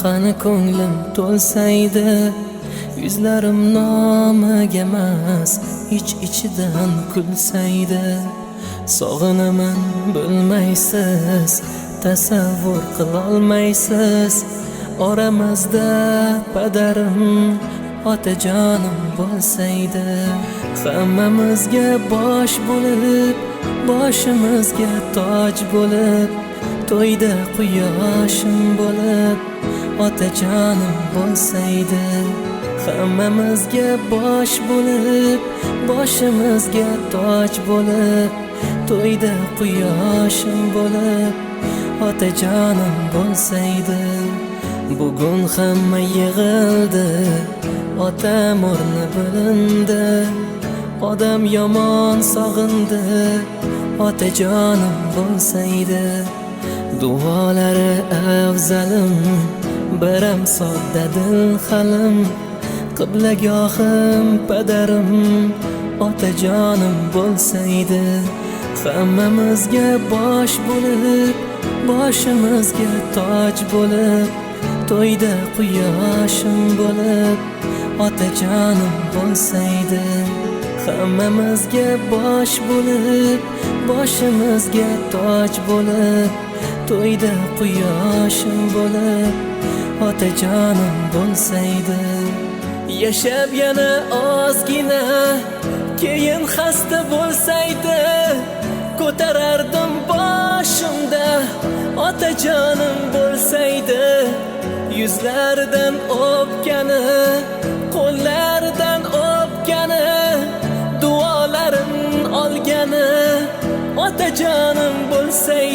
qani ko'nglim to'lsaydi, yuzlarim nomiga emas, ichidan kulsaydi. Sog'inaman bilmaysiz, tasavvur qilolmaysiz, oramizda padarim, otajonim bo'lsaydi. Hammamizga bosh bo'lib, boshimizga toj bo'lib, to'yda quyoshim bo'lib, otajonim bo'lsaydi. Hammamizga bosh bo'lib, boshimizga toj bo'lib, to'yda quyoshim bo'lib, otajonim bo'lsaydi. Bugun hamma yig'ildi, otam o'rni bilindi, odam yomon sog'indi, otajonim bo'lsaydi. Duolari afzalim, biram sodda dil halim, qiblagohim padarim, otajonim bo'lsaydi. Hammamizga bosh bo'lib, boshimizga toj bo'lib, to'yda quyoshim bo'lib, otajonim bo'lsaydi. Hammamizga bosh bo'lib, boshimizga toj bo'lib, to'yda quyoshim bo'lib, otajonim bo'lsaydi. Yashab yana ozgina, keyin xasta bo'lsaydi, ko'tarardim boshimda, otajonim bo'lsaydi. Yuzlaridan o'pgani, qo'llaridan o'pgani, duolarim olgani, otajonim bo'lsaydi.